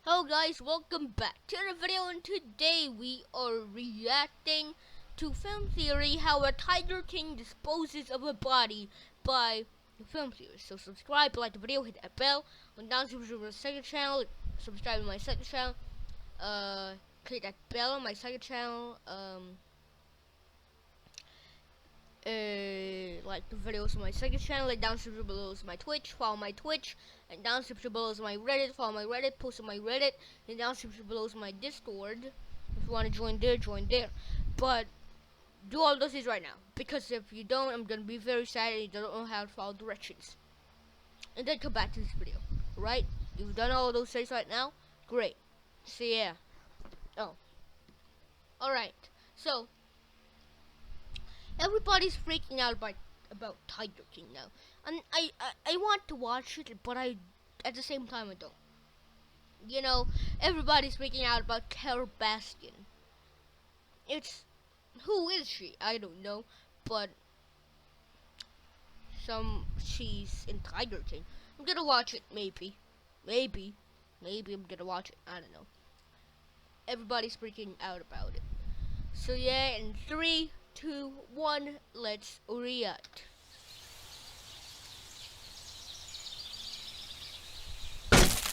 Hello guys, welcome back to the video, and today we are reacting to film theory, how a Tiger King disposes of a body by the film theory. So subscribe, like the video, hit that bell, and down to my second channel, subscribe to my second channel, click that bell on my second channel, like the videos on my second channel, like down subscribe below is my Twitch, follow my Twitch, and down subscribe below is my Reddit, follow my Reddit, post on my Reddit, and down subscribe below is my Discord. If you want to join there, join there. But do all those things right now, because if you don't, I'm gonna be very sad and you don't know how to follow directions. And then come back to this video, right? You've done all those things right now, great. So yeah. Oh. Alright. So everybody's freaking out about Tiger King now, and I want to watch it, but at the same time I don't. You know, everybody's freaking out about Carole Baskin. Who is she? I don't know, but she's in Tiger King. I'm gonna watch it, maybe I'm gonna watch it. I don't know. Everybody's freaking out about it. So yeah, in 3, 2, 1, let's react.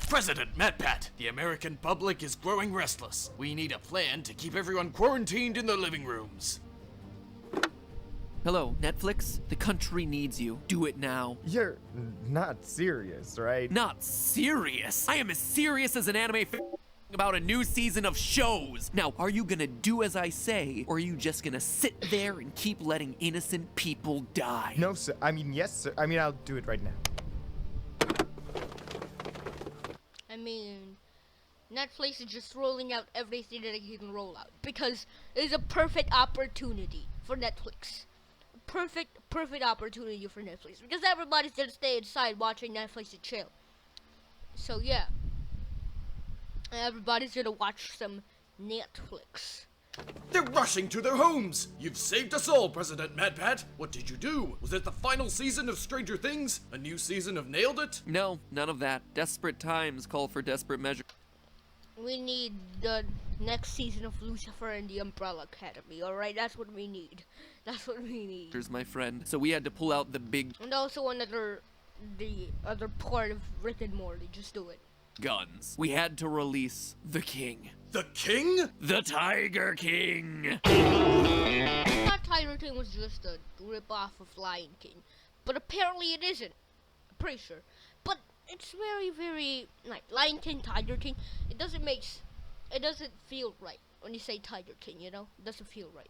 President MatPat, the American public is growing restless. We need a plan to keep everyone quarantined in their living rooms. Hello, Netflix? The country needs you. Do it now. You're not serious, right? Not serious? I am as serious as an anime about a new season of shows. Now, are you gonna do as I say, or are you just gonna sit there and keep letting innocent people die? No, sir. I mean, yes, sir. I mean, I'll do it right now. I mean, Netflix is just rolling out everything that they can roll out, because it's a perfect opportunity for Netflix. Perfect opportunity for Netflix, because everybody's gonna stay inside watching Netflix and chill. So yeah, everybody's gonna watch some Netflix. They're rushing to their homes! You've saved us all, President MatPat! What did you do? Was it the final season of Stranger Things? A new season of Nailed It? No, none of that. Desperate times call for desperate measures. We need the next season of Lucifer and the Umbrella Academy, alright? That's what we need. That's what we need. Here's my friend. So we had to pull out the big And also the other part of Rick and Morty. Just do it. guns. We had to release the king. The King? The Tiger King! I thought Tiger King was just a rip-off of Lion King, but apparently it isn't. I'm pretty sure. But it's very, like, Lion King, Tiger King, it doesn't feel right when you say Tiger King, you know? It doesn't feel right.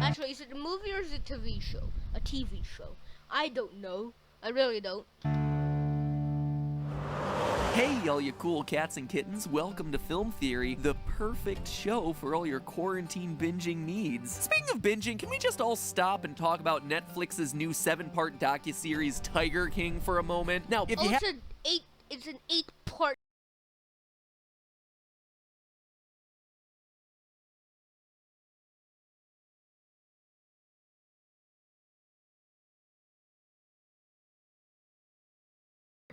Actually, is it a movie or is it a TV show? A TV show. I don't know. I really don't. Hey, all you cool cats and kittens, welcome to Film Theory, the perfect show for all your quarantine binging needs. Speaking of binging, can we just all stop and talk about Netflix's new 7-part docuseries Tiger King for a moment? Now, if you it's an 8-part.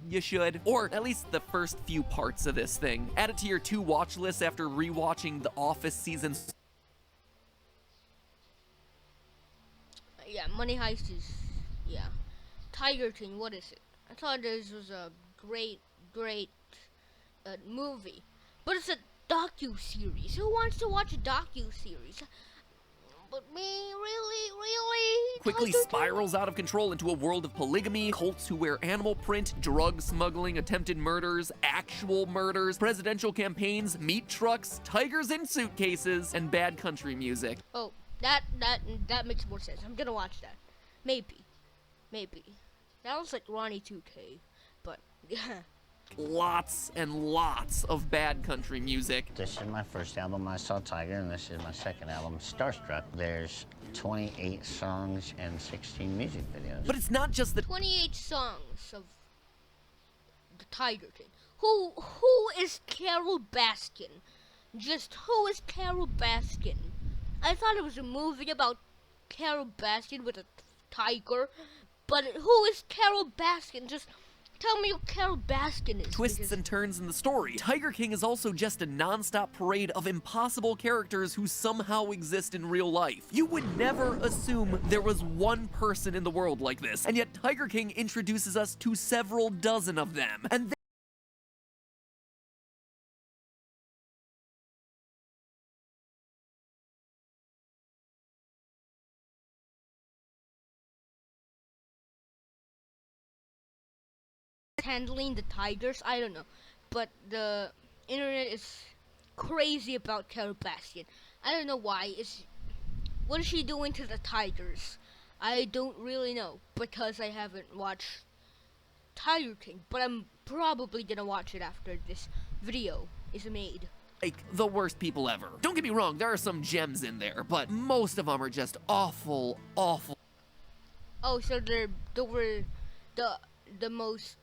you should, or at least the first few parts of this thing. Add it to your to-watch list after rewatching The Office seasons. Yeah, Money Heist is, yeah. Tiger King, what is it? I thought this was a great movie, but it's a docu-series. Who wants to watch a docu-series? But me, really? Quickly spirals out of control into a world of polygamy, cults who wear animal print, drug smuggling, attempted murders, actual murders, presidential campaigns, meat trucks, tigers in suitcases, and bad country music. Oh, that makes more sense. I'm gonna watch that. Maybe. That was like Ronnie 2K, but yeah. Lots and lots of bad country music. This is my first album, I Saw Tiger, and this is my second album, Starstruck. There's 28 songs and 16 music videos. But it's not just the 28 songs of the Tiger King. Who is Carole Baskin? Just who is Carole Baskin? I thought it was a movie about Carole Baskin with a tiger, but who is Carole Baskin? Just tell me who Carol Baskin is. Twists because and turns in the story. Tiger King is also just a non-stop parade of impossible characters who somehow exist in real life. You would never assume there was one person in the world like this, and yet Tiger King introduces us to several dozen of them. And handling the tigers, I don't know, but the internet is crazy about Carol Baskin. I don't know why. What is she doing to the tigers? I don't really know because I haven't watched Tiger King, but I'm probably gonna watch it after this video is made. like the worst people ever. Don't get me wrong, there are some gems in there, but most of them are just awful, awful. Oh, so they were the most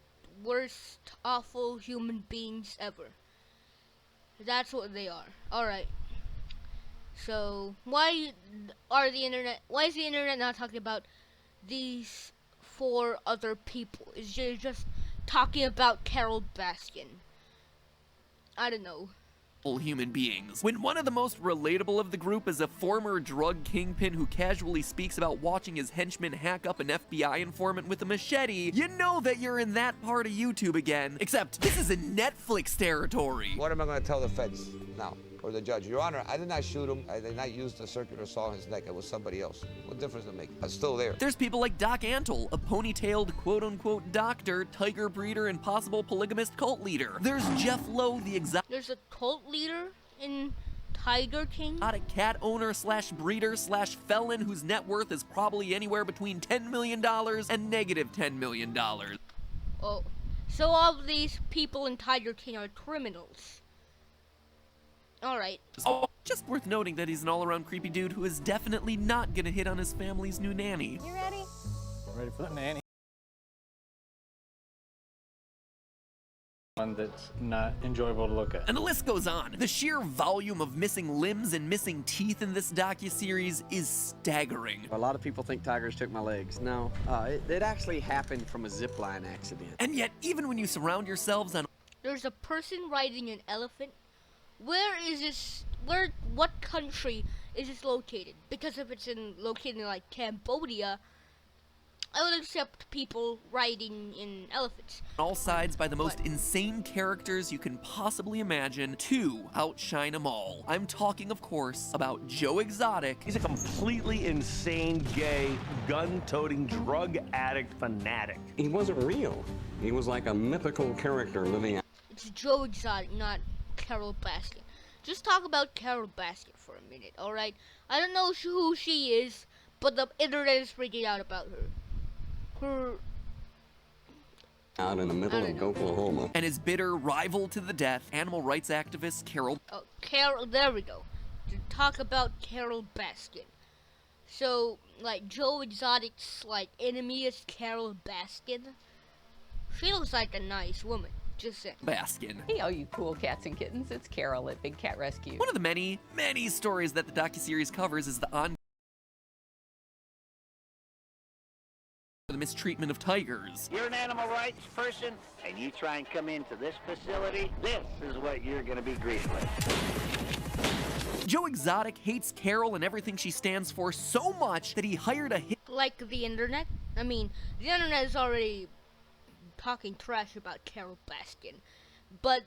worst, awful human beings ever. That's what they are. Alright. So why is the internet not talking about these 4 other people? Is just talking about Carol Baskin? I don't know. Human beings. When one of the most relatable of the group is a former drug kingpin who casually speaks about watching his henchmen hack up an FBI informant with a machete, you know that you're in that part of YouTube again. Except this is in Netflix territory. What am I going to tell the feds now, or the judge? Your Honor, I did not shoot him. I did not use the circular saw in his neck. It was somebody else. What difference does it make? I'm still there. There's people like Doc Antle, a ponytailed quote-unquote doctor, tiger breeder, and possible polygamist cult leader. There's Jeff Lowe, the There's a cult leader in Tiger King? exotic cat owner slash breeder slash felon whose net worth is probably anywhere between $10 million and negative $10 million. Oh, so all of these people in Tiger King are criminals. Alright. Oh, just worth noting that he's an all-around creepy dude who is definitely not gonna hit on his family's new nanny. You ready? Ready for the nanny. One that's not enjoyable to look at. And the list goes on. The sheer volume of missing limbs and missing teeth in this docuseries is staggering. A lot of people think tigers took my legs. No, it actually happened from a zipline accident. And yet, even when you surround yourselves on There's a person riding an elephant. Where is this? What country is this located? Because if it's located in like Cambodia, I would accept people riding in elephants. all sides by the most insane characters you can possibly imagine to outshine them all. I'm talking, of course, about Joe Exotic. He's a completely insane, gay, gun-toting, drug addict fanatic. He wasn't real. He was like a mythical character living out. It's Joe Exotic, not Carol Baskin. Just talk about Carol Baskin for a minute, alright? I don't know who she is, but the internet is freaking out about her. Out in the middle of Oklahoma. And his bitter rival to the death, animal rights activist Carol. Oh, Carol, there we go. To talk about Carol Baskin. So, like, Joe Exotic's, like, enemy is Carol Baskin. She looks like a nice woman. Just saying. Baskin. Hey, all you cool cats and kittens, it's Carol at Big Cat Rescue. One of the many, many stories that the docuseries covers is the mistreatment of tigers. You're an animal rights person, and you try and come into this facility, this is what you're going to be greeted with. Joe Exotic hates Carol and everything she stands for so much that he hired a Like the internet? I mean, the internet is already talking trash about Carol Baskin. But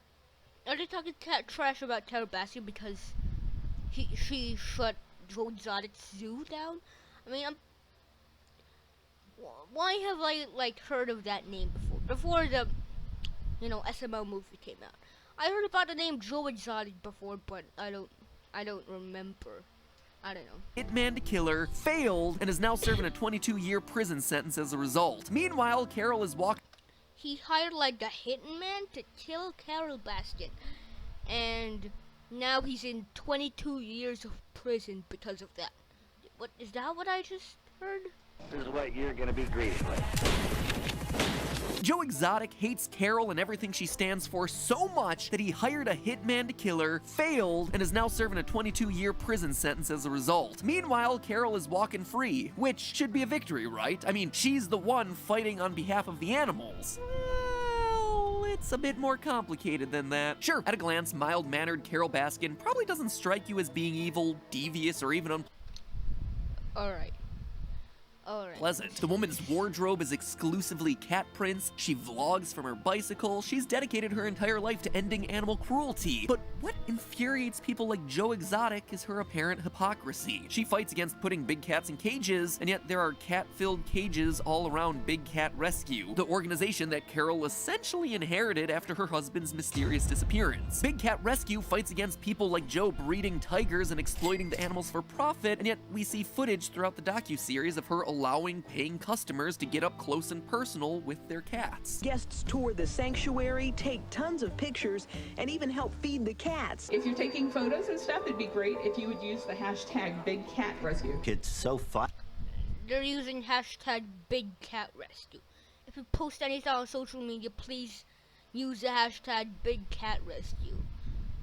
are they talking trash about Carol Baskin because she shut Joe Exotic's zoo down? I mean, why have I like heard of that name before the SML movie came out? I heard about the name Joe Exotic before, but I don't remember. I don't know. hitman killer failed and is now serving a 22-year prison sentence as a result. Meanwhile, Carol is walking. He hired like a hitman to kill Carol Baskin, and now he's in 22 years of prison because of that. What is that? What I just heard? This is what you're going to be greeted with. Joe Exotic hates Carol and everything she stands for so much that he hired a hitman to kill her, failed, and is now serving a 22-year prison sentence as a result. Meanwhile, Carol is walking free, which should be a victory, right? I mean, she's the one fighting on behalf of the animals. it's a bit more complicated than that. Sure, at a glance, mild-mannered Carole Baskin probably doesn't strike you as being evil, devious, or even Alright. pleasant. The woman's wardrobe is exclusively cat prints, she vlogs from her bicycle, she's dedicated her entire life to ending animal cruelty. But what infuriates people like Joe Exotic is her apparent hypocrisy. She fights against putting big cats in cages, and yet there are cat-filled cages all around Big Cat Rescue, the organization that Carole essentially inherited after her husband's mysterious disappearance. Big Cat Rescue fights against people like Joe breeding tigers and exploiting the animals for profit, and yet we see footage throughout the docuseries of her allowing paying customers to get up close and personal with their cats. Guests tour the sanctuary, take tons of pictures, and even help feed the cats. If you're taking photos and stuff, it'd be great if you would use the hashtag Big Cat Rescue. It's so fun. They're using hashtag Big Cat Rescue. If you post anything on social media, please use the hashtag Big Cat Rescue.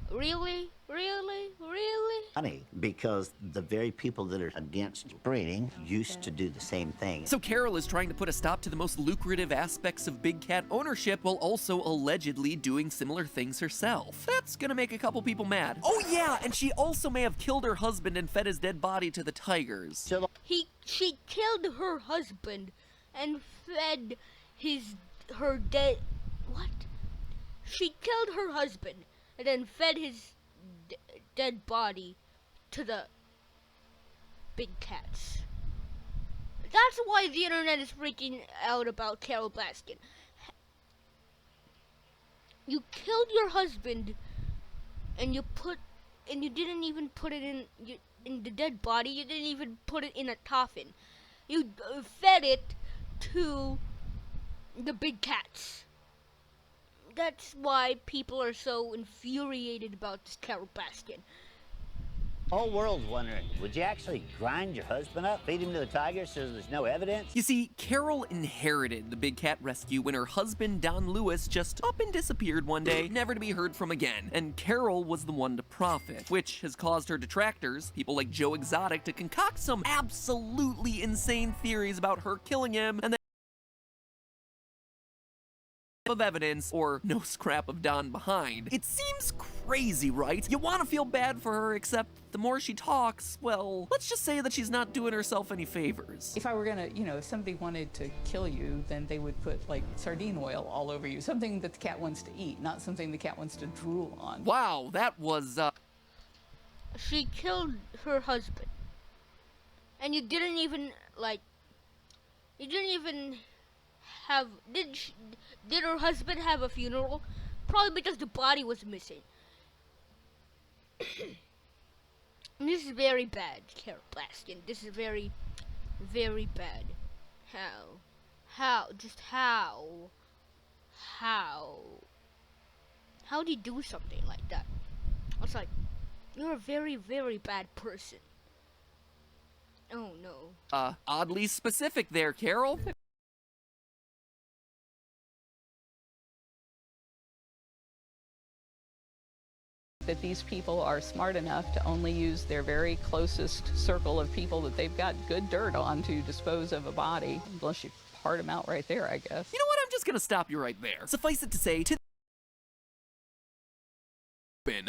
Really? Really? Really? Funny, because the very people that are against breeding used to do the same thing. So Carole is trying to put a stop to the most lucrative aspects of big cat ownership while also allegedly doing similar things herself. That's gonna make a couple people mad. Oh yeah, and she also may have killed her husband and fed his dead body to the tigers. She killed her husband and fed her dead. What? She killed her husband and then fed his dead body to the big cats. That's why the internet is freaking out about Carole Baskin. You killed your husband and you didn't even put it in the dead body. You didn't even put it in a coffin. You fed it to the big cats. That's why people are so infuriated about this Carole Baskin. Whole world's wondering, would you actually grind your husband up, feed him to the tigers so there's no evidence? You see, Carole inherited the Big Cat Rescue when her husband, Don Lewis, just up and disappeared one day, never to be heard from again. And Carole was the one to profit, which has caused her detractors, people like Joe Exotic, to concoct some absolutely insane theories about her killing him, and then of evidence or no scrap of Don behind. It seems crazy, right? You want to feel bad for her, except the more she talks, well, let's just say that she's not doing herself any favors. If I were gonna, if somebody wanted to kill you, then they would put like sardine oil all over you. Something that the cat wants to eat, not something the cat wants to drool on. Wow, that was, She killed her husband. And you didn't even have, did her husband have a funeral? Probably because the body was missing. This is very bad, Carole Baskin. This is very, very bad. How do you do something like that? It's like, you're a very, very bad person. Oh no. Oddly specific there, Carole. That these people are smart enough to only use their very closest circle of people that they've got good dirt on to dispose of a body, unless you part them out right there, I guess. You know what? I'm just gonna stop you right there. Suffice it to say,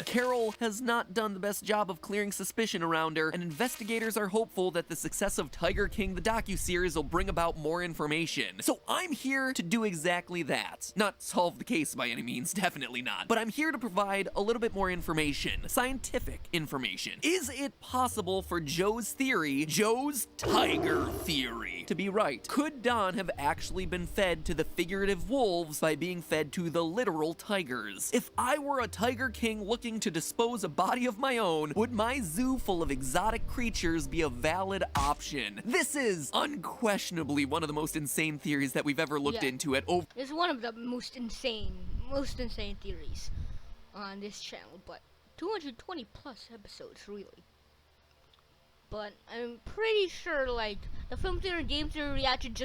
Carole has not done the best job of clearing suspicion around her, and investigators are hopeful that the success of Tiger King the docuseries will bring about more information. So I'm here to do exactly that. Not solve the case by any means, definitely not. But I'm here to provide a little bit more information, scientific information. Is it possible for Joe's theory, Joe's tiger theory, to be right? Could Don have actually been fed to the figurative wolves by being fed to the literal tigers? If I were a Tiger King looking to dispose a body of my own, would my zoo full of exotic creatures be a valid option? This is unquestionably one of the most insane theories that we've ever looked into at over. It's one of the most insane theories on this channel, but 220 plus episodes, really. But I'm pretty sure, like, the film theory, game theory reaction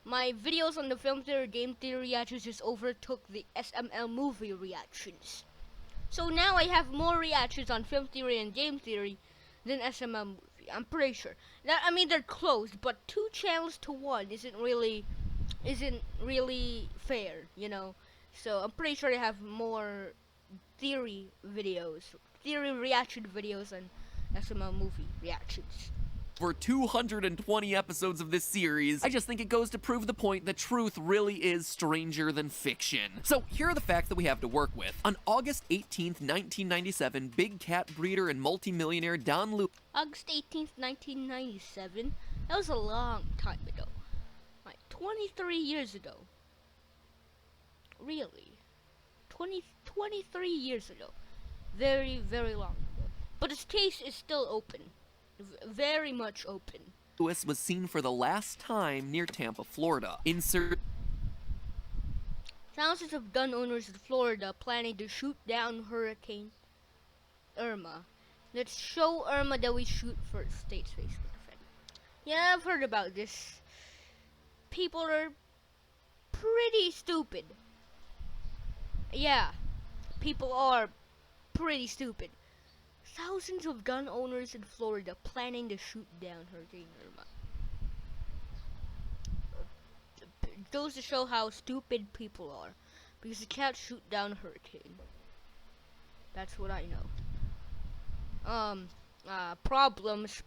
my videos on the film theory, game theory reactions just overtook the SML movie reactions. So now I have more reactions on film theory and game theory than SML movie. I'm pretty sure. I mean, they're close, but 2 channels to 1 isn't really fair, you know. So I'm pretty sure they have more theory reaction videos, and SML movie reactions. For 220 episodes of this series, I just think it goes to prove the point that truth really is stranger than fiction. So here are the facts that we have to work with. On August 18th, 1997, big cat breeder and multimillionaire Don Lewis... August 18th, 1997? That was a long time ago. Like 23 years ago. Really? 23 years ago. Very, very long ago. But his case is still open. Very much open. Lewis was seen for the last time near Tampa, Florida. Thousands of gun owners in Florida planning to shoot down Hurricane Irma. Let's show Irma that we shoot first. States face defend. Yeah, I've heard about this. People are pretty stupid. Yeah, people are pretty stupid. Thousands of gun owners in Florida planning to shoot down Hurricane Irma. It goes to show how stupid people are, because you can't shoot down a hurricane. That's what I know. Problems.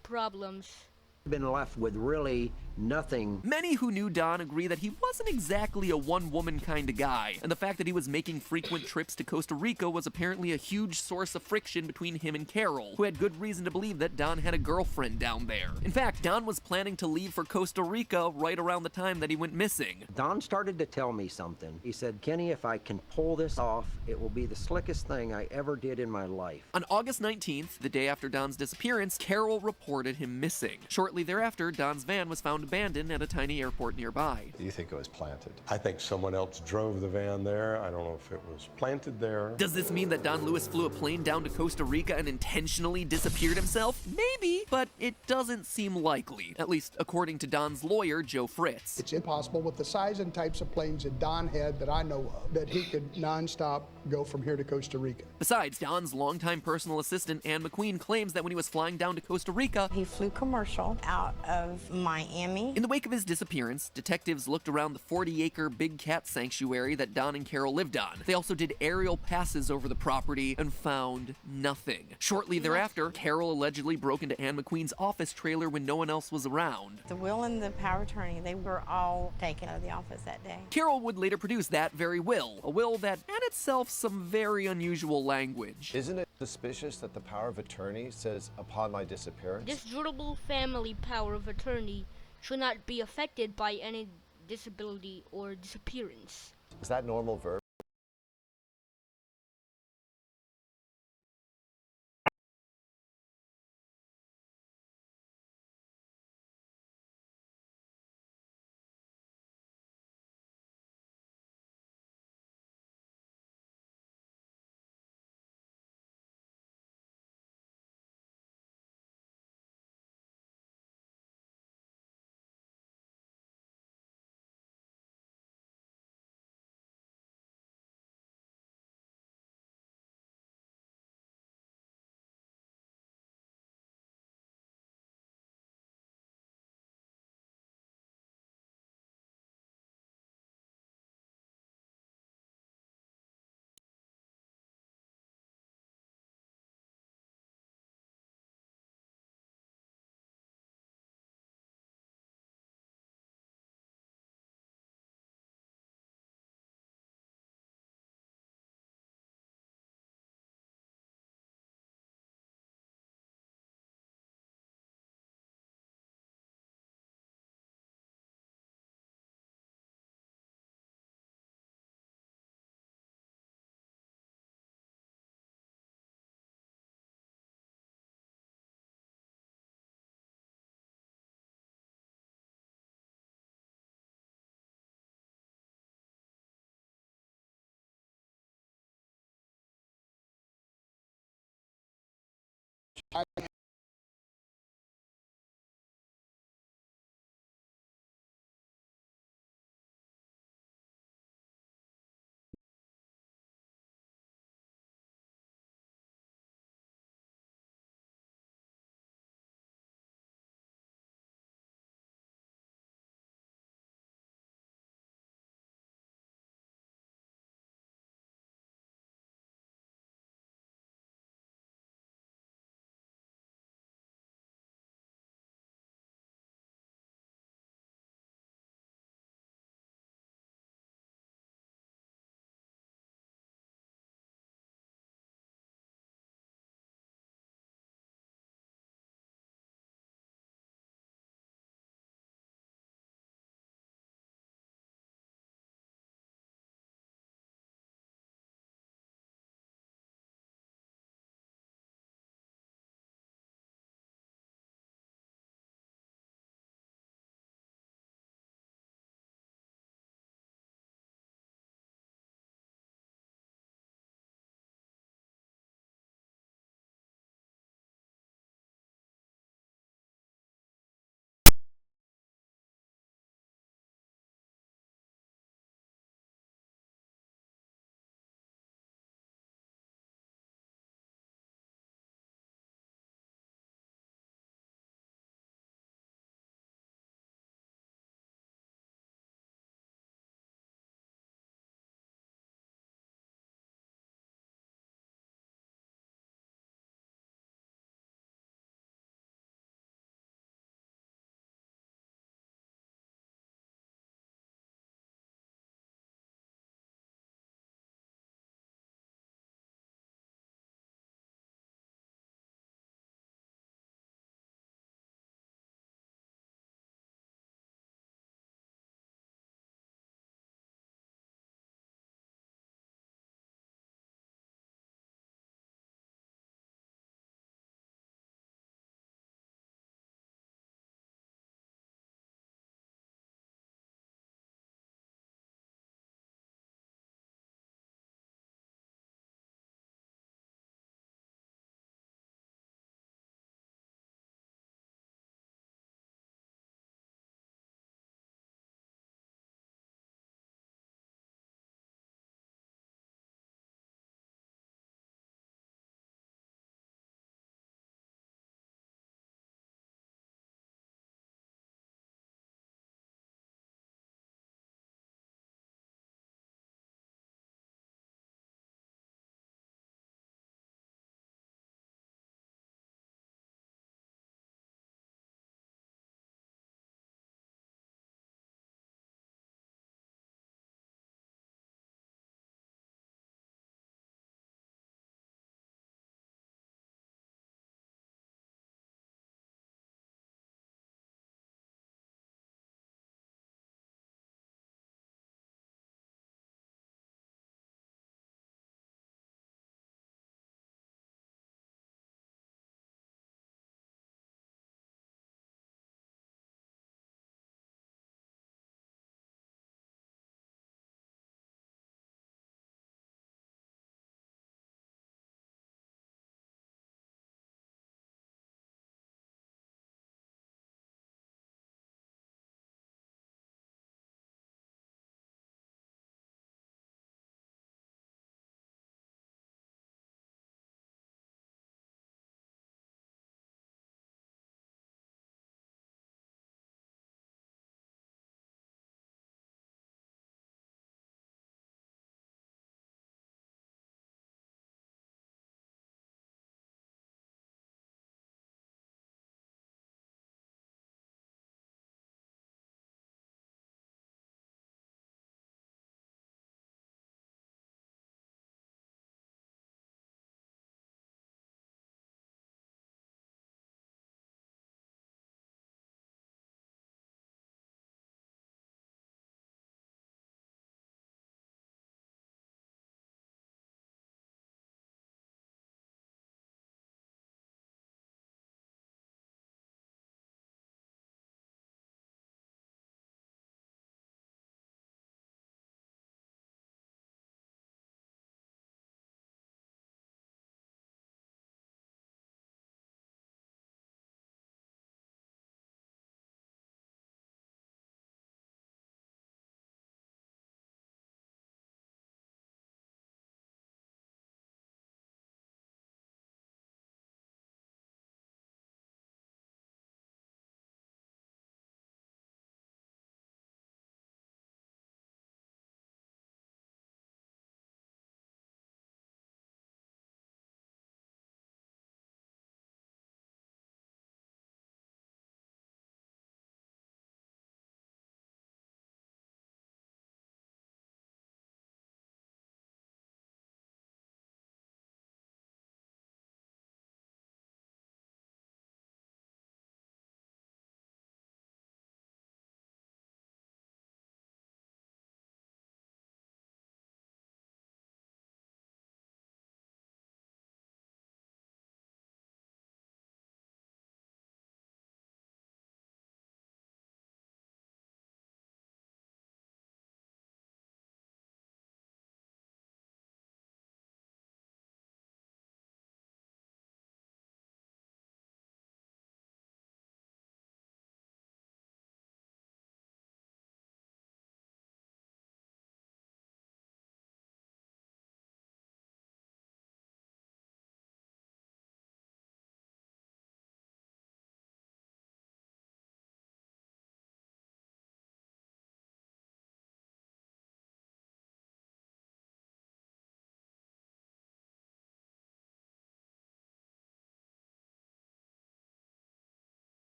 Been left with really nothing. Many who knew Don agree that he wasn't exactly a one-woman kind of guy, and the fact that he was making frequent trips to Costa Rica was apparently a huge source of friction between him and Carol, who had good reason to believe that Don had a girlfriend down there. In fact, Don was planning to leave for Costa Rica right around the time that he went missing. Don started to tell me something. He said, Kenny, if I can pull this off, it will be the slickest thing I ever did in my life. On August 19th, the day after Don's disappearance, Carol reported him missing. Shortly thereafter, Don's van was found abandoned at a tiny airport nearby. Do you think it was planted? I think someone else drove the van there. I don't know if it was planted there. Does this mean that Don Lewis flew a plane down to Costa Rica and intentionally disappeared himself? Maybe, but it doesn't seem likely, at least according to Don's lawyer, Joe Fritz. It's impossible with the size and types of planes that Don had that I know of, that he could nonstop go from here to Costa Rica. Besides, Don's longtime personal assistant, Ann McQueen, claims that when he was flying down to Costa Rica, he flew commercial out of Miami. In the wake of his disappearance, detectives looked around the 40-acre big cat sanctuary that Don and Carol lived on. They also did aerial passes over the property and found nothing. Shortly thereafter, Carol allegedly broke into Ann McQueen's office trailer when no one else was around. The will and the power of attorney, they were all taken out of the office that day. Carol would later produce that very will, a will that had itself some very unusual language. Isn't it suspicious that the power of attorney says, upon my disappearance? This durable family power of attorney should not be affected by any disability or disappearance. Is that normal verb?